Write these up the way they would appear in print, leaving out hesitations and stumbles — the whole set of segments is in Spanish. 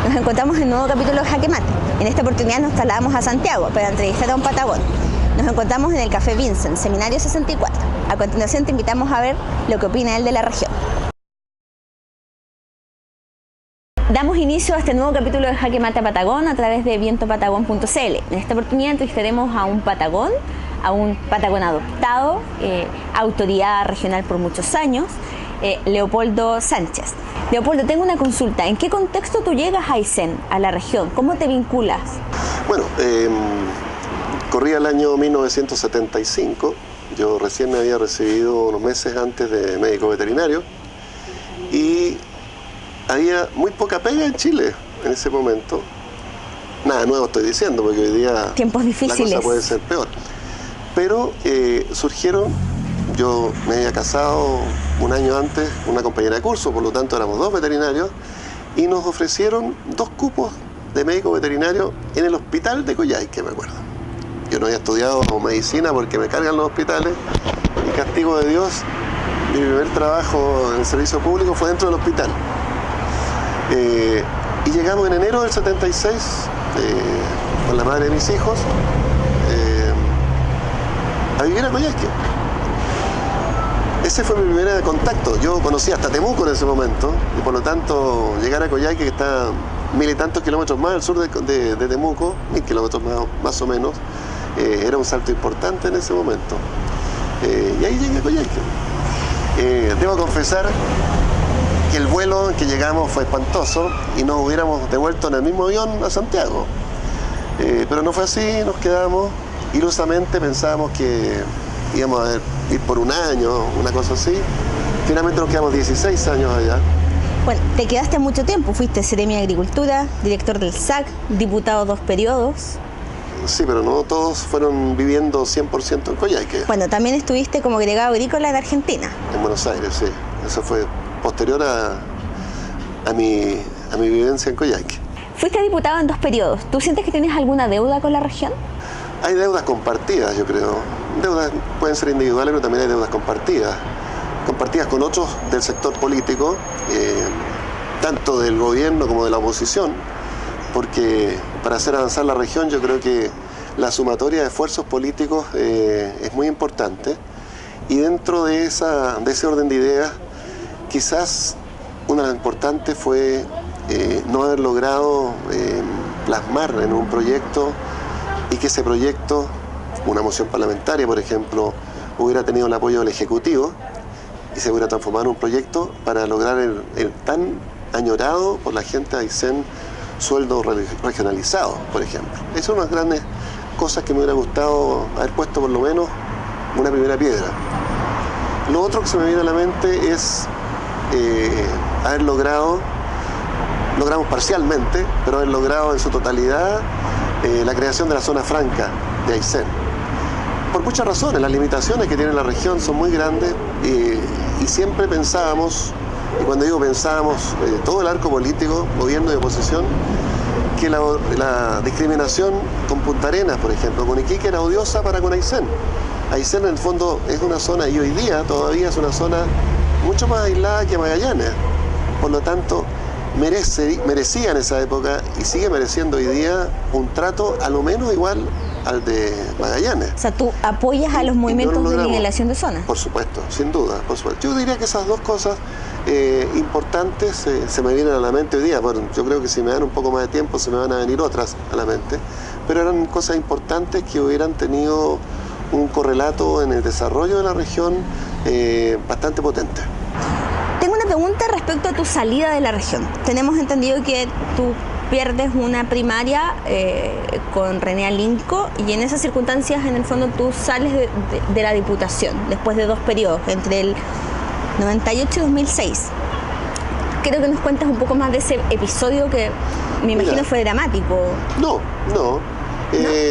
Nos encontramos en un nuevo capítulo de Jaque Mate. En esta oportunidad nos trasladamos a Santiago para entrevistar a un patagón. Nos encontramos en el Café Vincent, Seminario 64. A continuación te invitamos a ver lo que opina él de la región. Damos inicio a este nuevo capítulo de Jaque Mate a Patagón a través de vientopatagón.cl. En esta oportunidad entrevistaremos a un patagón adoptado, autoridad regional por muchos años, Leopoldo Sánchez. Leopoldo, tengo una consulta. ¿En qué contexto tú llegas a Aysén, a la región? ¿Cómo te vinculas? Bueno, corría el año 1975. Yo recién me había recibido unos meses antes de médico veterinario y había muy poca pega en Chile en ese momento. Nada nuevo estoy diciendo, porque hoy día tiempos difíciles. La cosa puede ser peor. Pero surgieron, yo me había casado un año antes con una compañera de curso, por lo tanto éramos dos veterinarios, y nos ofrecieron 2 cupos de médico veterinario en el hospital de Coyhaique, me acuerdo. Yo no había estudiado medicina porque me cargan los hospitales, y castigo de Dios, mi primer trabajo en el servicio público fue dentro del hospital. Y llegamos en enero del 76 con la madre de mis hijos a vivir a Coyhaique. Ese fue mi primer contacto. Yo conocía hasta Temuco en ese momento y por lo tanto llegar a Coyhaique, que está 1000 y tantos kilómetros más al sur de Temuco, 1000 kilómetros más o menos, era un salto importante en ese momento. Y ahí llegué a Coyhaique. Debo confesar que el vuelo en que llegamos fue espantoso y nos hubiéramos devuelto en el mismo avión a Santiago. Pero no fue así, nos quedamos. Ilusamente pensábamos que íbamos a ir por un año, una cosa así. Finalmente nos quedamos 16 años allá. Bueno, te quedaste mucho tiempo, fuiste Seremi de Agricultura, director del SAC, diputado 2 periodos. Sí, pero no todos fueron viviendo 100% en Coyhaique. Bueno, también estuviste como agregado agrícola en Argentina. En Buenos Aires, sí. Eso fue posterior a mi vivencia en Coyhaique. Fuiste diputado en 2 periodos. ¿Tú sientes que tienes alguna deuda con la región? Hay deudas compartidas, yo creo. Deudas pueden ser individuales, pero también hay deudas compartidas. Compartidas con otros del sector político, tanto del gobierno como de la oposición, porque para hacer avanzar la región yo creo que la sumatoria de esfuerzos políticos es muy importante. Y dentro de ese orden de ideas, quizás una de las importantes fue no haber logrado plasmar en un proyecto y que ese proyecto, una moción parlamentaria, por ejemplo, hubiera tenido el apoyo del Ejecutivo y se hubiera transformado en un proyecto para lograr el tan añorado por la gente de Aysén sueldo regionalizado, por ejemplo. Esas son unas grandes cosas que me hubiera gustado haber puesto por lo menos una primera piedra. Lo otro que se me viene a la mente es haber logramos parcialmente, pero haber logrado en su totalidad la creación de la zona franca de Aysén. Por muchas razones, las limitaciones que tiene la región son muy grandes y siempre pensábamos, y cuando digo pensábamos, todo el arco político, gobierno y oposición, que la discriminación con Punta Arenas, por ejemplo, con Iquique era odiosa para con Aysén. Aysén en el fondo es una zona, y hoy día todavía es una zona mucho más aislada que Magallanes. Por lo tanto, merecía en esa época y sigue mereciendo hoy día un trato a lo menos igual al de Magallanes. O sea, ¿tú apoyas a los movimientos de nivelación de zonas? Por supuesto, sin duda, por supuesto. Yo diría que esas 2 cosas importantes se me vienen a la mente hoy día. Bueno, yo creo que si me dan un poco más de tiempo se me van a venir otras a la mente, pero eran cosas importantes que hubieran tenido un correlato en el desarrollo de la región bastante potente. Tengo una pregunta respecto a tu salida de la región. Tenemos entendido que tú pierdes una primaria con René Alinco y en esas circunstancias, en el fondo, tú sales de la diputación después de 2 periodos, entre el 98 y 2006. Quiero que nos cuentes un poco más de ese episodio que me imagino fue dramático. No.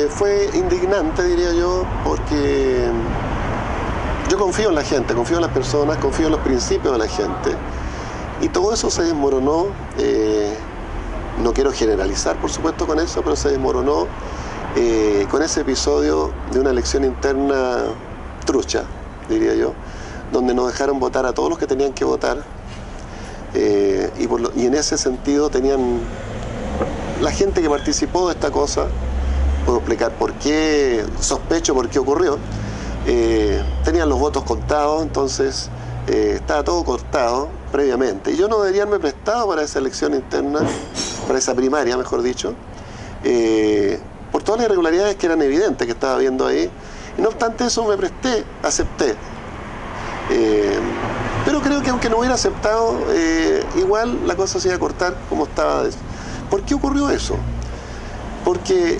Fue indignante, diría yo, porque yo confío en la gente, confío en las personas, confío en los principios de la gente. Y todo eso se desmoronó. No quiero generalizar, por supuesto, con eso, pero se desmoronó con ese episodio de una elección interna trucha, diría yo, donde nos dejaron votar a todos los que tenían que votar y en ese sentido tenían la gente que participó de esta cosa, puedo explicar por qué, sospecho por qué ocurrió, tenían los votos contados, entonces estaba todo cortado previamente. Y yo no debería haberme prestado para esa elección interna, para esa primaria, mejor dicho, por todas las irregularidades que eran evidentes que estaba viendo ahí. Y no obstante eso me presté, acepté. Pero creo que aunque no hubiera aceptado, igual la cosa se iba a cortar como estaba. ¿Por qué ocurrió eso? Porque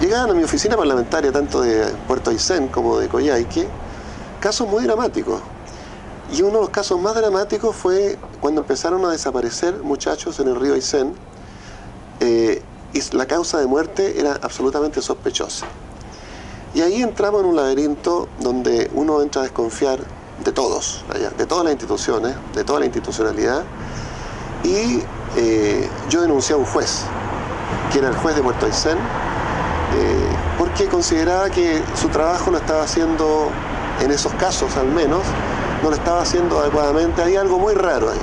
llegaban a mi oficina parlamentaria, tanto de Puerto Aysén como de Coyhaique, casos muy dramáticos. Y uno de los casos más dramáticos fue cuando empezaron a desaparecer muchachos en el río Aysén, y la causa de muerte era absolutamente sospechosa. Y ahí entramos en un laberinto donde uno entra a desconfiar de todos, de todas las instituciones, de toda la institucionalidad, y yo denuncié a un juez, que era el juez de Puerto Aysén, porque consideraba que su trabajo lo estaba haciendo, en esos casos al menos, no lo estaba haciendo adecuadamente. Hay algo muy raro ahí.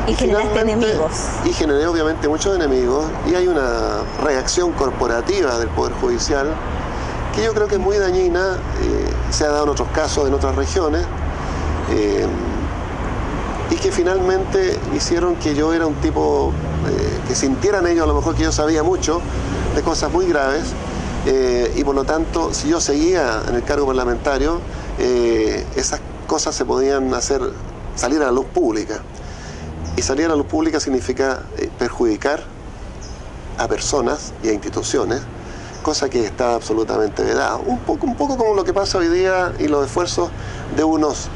Y generaste enemigos. Y generé obviamente muchos enemigos, y hay una reacción corporativa del Poder Judicial que yo creo que es muy dañina, se ha dado en otros casos, en otras regiones, y que finalmente hicieron que yo era un tipo, que sintieran ellos a lo mejor que yo sabía mucho de cosas muy graves, y por lo tanto, si yo seguía en el cargo parlamentario, esas cosas se podían hacer, salir a la luz pública. Y salir a la luz pública significa perjudicar a personas y a instituciones, cosa que está absolutamente vedada. Un poco como lo que pasa hoy día, y los esfuerzos de unos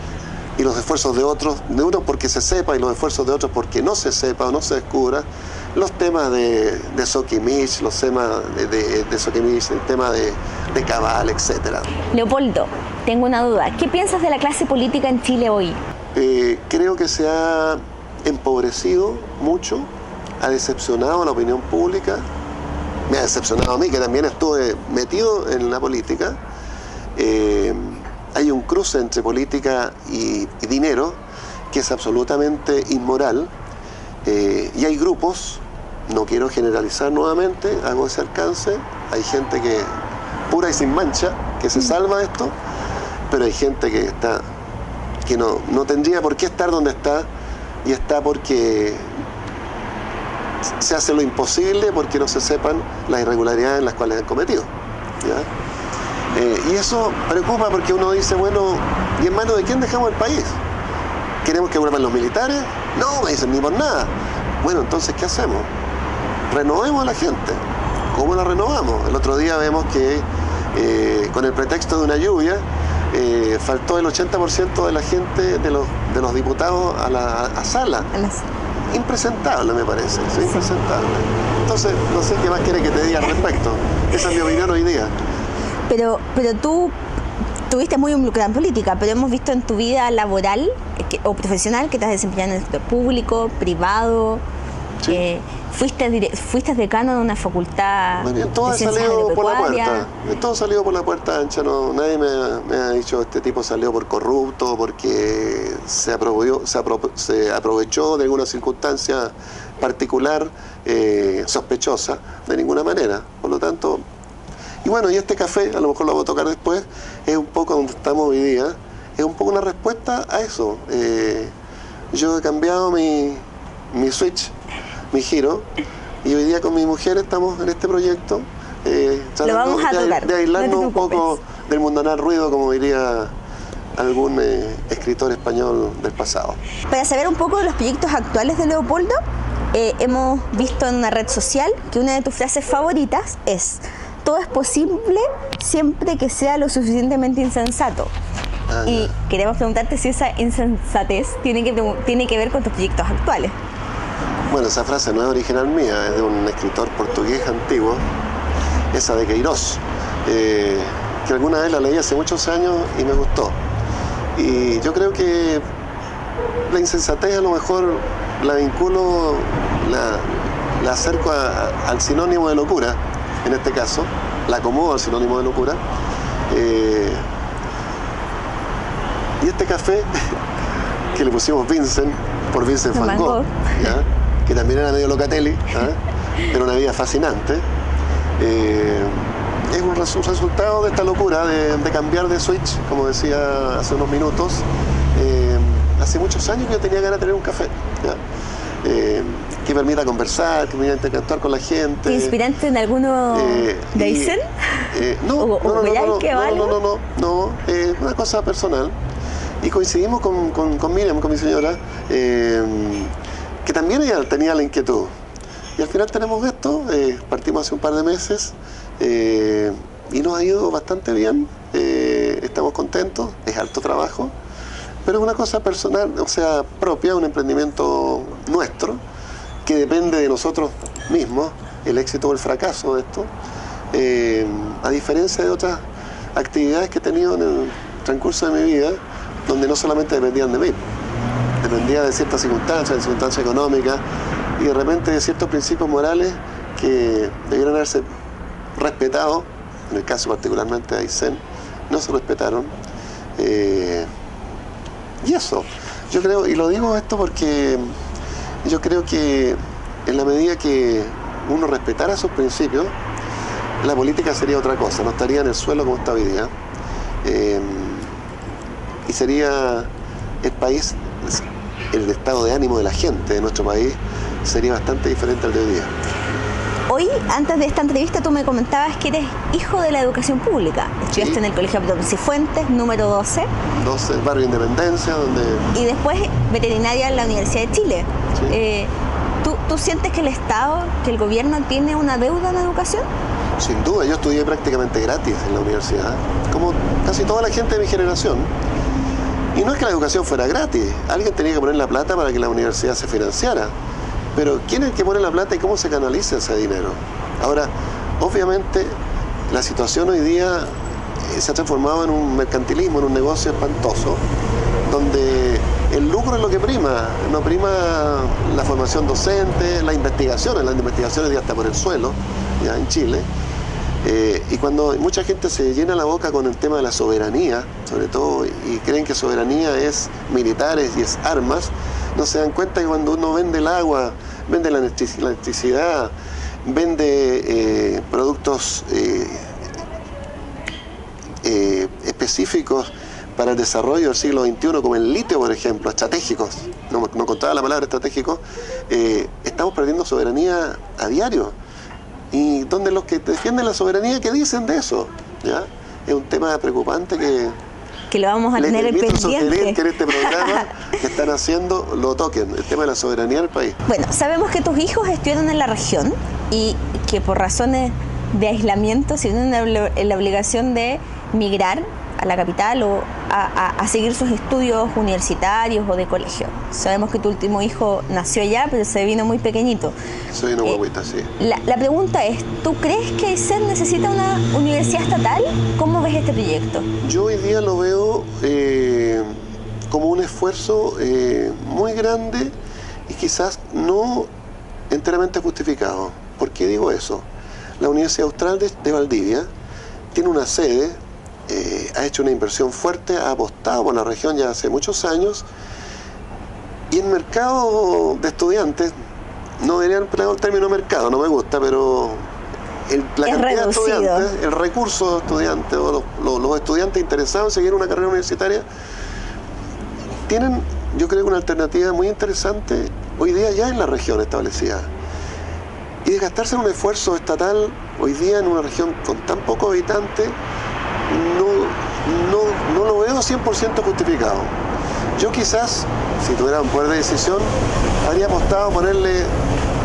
y los esfuerzos de otros, de unos porque se sepa y los esfuerzos de otros porque no se sepa o no se descubra, los temas de Soquimich, los temas de Soquimich, el tema de Cabal, etc. Leopoldo, tengo una duda. ¿Qué piensas de la clase política en Chile hoy? Creo que se ha empobrecido mucho, ha decepcionado a la opinión pública, me ha decepcionado a mí, que también estuve metido en la política. Hay un cruce entre política y dinero que es absolutamente inmoral, y hay grupos, no quiero generalizar nuevamente, hago ese alcance, hay gente que pura y sin mancha, que se salva de esto, pero hay gente que no tendría por qué estar donde está, y está porque se hace lo imposible porque no se sepan las irregularidades en las cuales han cometido, ¿ya? Y eso preocupa porque uno dice, bueno, ¿y en manos de quién dejamos el país? ¿Queremos que vuelvan los militares? No, me dicen, ni por nada. Bueno, entonces, ¿qué hacemos? Renovemos a la gente. ¿Cómo la renovamos? El otro día vemos que con el pretexto de una lluvia, faltó el 80% de la gente, de los diputados a la sala. Impresentable, me parece, ¿sí? Impresentable. Entonces, no sé qué más quiere que te diga al respecto. Esa es mi opinión hoy día. Pero tú estuviste muy involucrada en política, pero hemos visto en tu vida laboral o profesional que te has desempeñado en el sector público, privado. Sí. Fuiste decano de una facultad de ciencias agropecuarias. Todo salió por la puerta ancha. No, nadie me ha dicho este tipo salió por corrupto, porque se aprovechó de alguna circunstancia particular, sospechosa, de ninguna manera. Por lo tanto, y bueno, y este café, a lo mejor lo voy a tocar después, es un poco donde estamos hoy día, es un poco una respuesta a eso. Yo he cambiado mi switch, mi giro, y hoy día con mi mujer estamos en este proyecto, tratando de aislarnos un poco del mundanal ruido, como diría algún escritor español del pasado. Para saber un poco de los proyectos actuales de Leopoldo, hemos visto en una red social que una de tus frases favoritas es: todo es posible siempre que sea lo suficientemente insensato. Y queremos preguntarte si esa insensatez tiene que ver con tus proyectos actuales. Bueno, esa frase no es original mía, es de un escritor portugués antiguo, esa de Queiroz, que alguna vez la leí hace muchos años y me gustó. Y yo creo que la insensatez a lo mejor la vinculo, la acerco al sinónimo de locura, en este caso, la acomodo al sinónimo de locura. Y este café, que le pusimos Vincent, por Vincent Van Gogh, ¿ya? que también era medio Locatelli, era una vida fascinante. Es un resultado de esta locura de cambiar de switch, como decía hace unos minutos. Hace muchos años que yo tenía ganas de tener un café, ¿ya? Que permita conversar, que permita interactuar con la gente. ¿Te inspiraste en alguno de Aysén? No, no, una cosa personal. Y coincidimos con Miriam, con mi señora, que también ella tenía la inquietud. Y al final tenemos esto, partimos hace un par de meses y nos ha ido bastante bien, estamos contentos, es harto trabajo, pero es una cosa personal, o sea, propia, un emprendimiento nuestro, que depende de nosotros mismos, el éxito o el fracaso de esto, a diferencia de otras actividades que he tenido en el transcurso de mi vida, donde no solamente dependían de mí, dependía de ciertas circunstancias económicas y de repente de ciertos principios morales que debieran haberse respetado, en el caso particularmente de Aysén, no se respetaron. Y eso, yo creo, y lo digo esto porque yo creo que en la medida que uno respetara esos principios, la política sería otra cosa, no estaría en el suelo como está hoy día. Y sería el país, el estado de ánimo de la gente de nuestro país sería bastante diferente al de hoy día. Hoy, antes de esta entrevista, tú me comentabas que eres hijo de la educación pública. Estudiaste en el Colegio Abdón Cifuentes, número 12. 12, el barrio Independencia, donde... Y después veterinaria en la Universidad de Chile. Sí. ¿Tú sientes que el Estado, que el gobierno tiene una deuda en la educación? Sin duda, yo estudié prácticamente gratis en la universidad, como casi toda la gente de mi generación. Y no es que la educación fuera gratis, alguien tenía que poner la plata para que la universidad se financiara. Pero ¿quién es el que pone la plata y cómo se canaliza ese dinero? Ahora, obviamente, la situación hoy día se ha transformado en un mercantilismo, en un negocio espantoso, donde el lucro es lo que prima, no prima la formación docente, las investigaciones ya está por el suelo, ya en Chile. Y cuando mucha gente se llena la boca con el tema de la soberanía, sobre todo, y creen que soberanía es militares y es armas, no se dan cuenta que cuando uno vende el agua, vende la electricidad, vende productos específicos para el desarrollo del siglo XXI, como el litio, por ejemplo, estratégicos, no contaba la palabra estratégico, estamos perdiendo soberanía a diario. Y donde los que defienden la soberanía, ¿qué dicen de eso? ¿Ya? Es un tema preocupante que lo vamos a tener en pendiente. Sugerir que en este programa que están haciendo lo toquen, el tema de la soberanía del país. Bueno, sabemos que tus hijos estudian en la región y que por razones de aislamiento se tienen la obligación de migrar a la capital o a seguir sus estudios universitarios o de colegio. Sabemos que tu último hijo nació allá, pero se vino muy pequeñito. Soy una guaguita, sí. La pregunta es, ¿tú crees que Aysén necesita una universidad estatal? ¿Cómo ves este proyecto? Yo hoy día lo veo como un esfuerzo muy grande y quizás no enteramente justificado. ¿Por qué digo eso? La Universidad Austral de Valdivia tiene una sede, ha hecho una inversión fuerte, ha apostado por la región ya hace muchos años, y el mercado de estudiantes, no diría el término mercado, no me gusta, pero la cantidad de estudiantes, el recurso de estudiantes o los estudiantes interesados en seguir una carrera universitaria, tienen, yo creo, una alternativa muy interesante hoy día ya en la región establecida. Y desgastarse en un esfuerzo estatal hoy día en una región con tan pocos habitantes, no lo veo 100% justificado. Yo quizás, si tuviera un poder de decisión, habría apostado a ponerle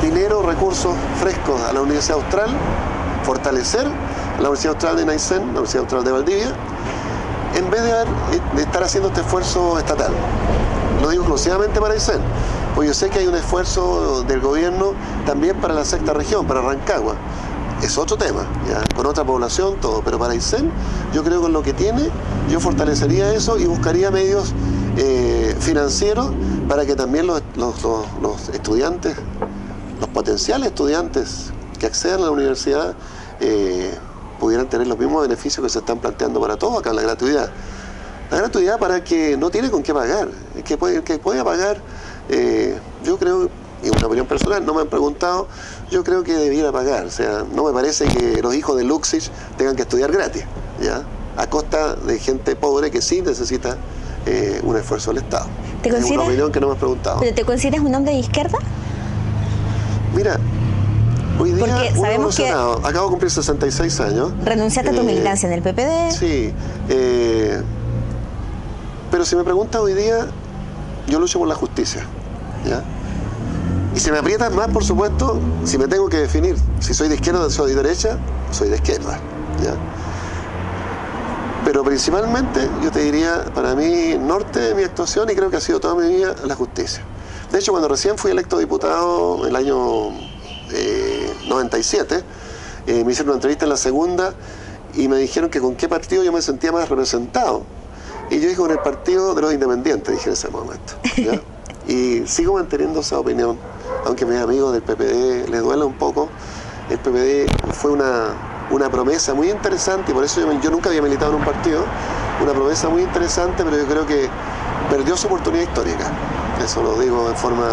dinero, recursos frescos a la Universidad Austral, fortalecer la Universidad Austral de Aysén, la Universidad Austral de Valdivia, en vez de estar haciendo este esfuerzo estatal. Lo digo exclusivamente para Aysén, pues yo sé que hay un esfuerzo del gobierno también para la sexta región, para Rancagua. Es otro tema, ¿ya? Con otra población, todo, pero para Aysén, yo creo que con lo que tiene, yo fortalecería eso y buscaría medios financieros para que también los estudiantes, los potenciales estudiantes que accedan a la universidad pudieran tener los mismos beneficios que se están planteando para todos acá, la gratuidad. La gratuidad para que no tiene con qué pagar, el que puede pagar, yo creo y una opinión personal, no me han preguntado, yo creo que debiera pagar. O sea, no me parece que los hijos de Luxich tengan que estudiar gratis, ¿ya? A costa de gente pobre que sí necesita un esfuerzo del Estado. Es una opinión que no me has preguntado. ¿Pero te consideras un hombre de izquierda? Mira, hoy día porque sabemos que acabo de cumplir 66 años. Renunciaste a tu militancia en el PPD. Sí, pero si me preguntas hoy día, yo lucho por la justicia, ¿ya? Y si me aprietas más, por supuesto, si me tengo que definir si soy de izquierda o soy de derecha, soy de izquierda, ¿ya? Pero principalmente, yo te diría, para mí, norte de mi actuación, y creo que ha sido toda mi vida, la justicia. De hecho, cuando recién fui electo diputado, en el año 97, me hicieron una entrevista en La Segunda y me dijeron que con qué partido yo me sentía más representado. Y yo dije, con el partido de los independientes, dije en ese momento, ¿ya? Y sigo manteniendo esa opinión, aunque a mis amigos del PPD les duela un poco. El PPD fue una promesa muy interesante, y por eso yo nunca había militado en un partido, una promesa muy interesante, pero yo creo que perdió su oportunidad histórica. Eso lo digo de forma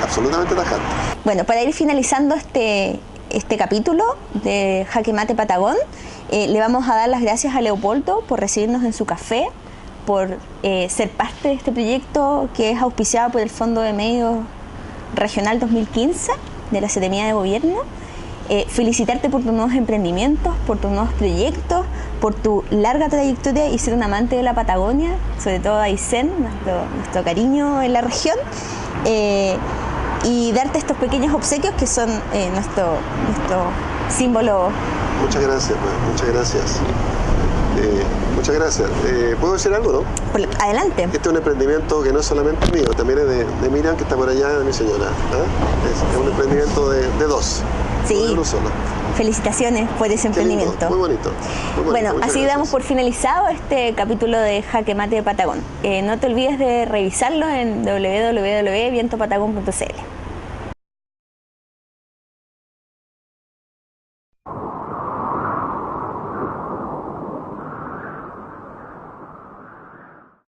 absolutamente tajante. Bueno, para ir finalizando este capítulo de Jaque Mate Patagón, le vamos a dar las gracias a Leopoldo por recibirnos en su café, por ser parte de este proyecto que es auspiciado por el Fondo de Medios Regional 2015 de la Secretaría de Gobierno. Felicitarte por tus nuevos emprendimientos, por tus nuevos proyectos, por tu larga trayectoria y ser un amante de la Patagonia, sobre todo a Aysén, nuestro cariño en la región, y darte estos pequeños obsequios que son nuestro símbolo. Muchas gracias, pues, muchas gracias. Muchas gracias. ¿Puedo decir algo, no? Adelante. Este es un emprendimiento que no es solamente mío, también es de Miriam, que está por allá, de mi señora. Es un emprendimiento de dos. Sí. No de uno solo. Felicitaciones por ese emprendimiento. Muy bonito. Bueno, así damos por finalizado este capítulo de Jaque Mate de Patagón. No te olvides de revisarlo en www.vientopatagón.cl.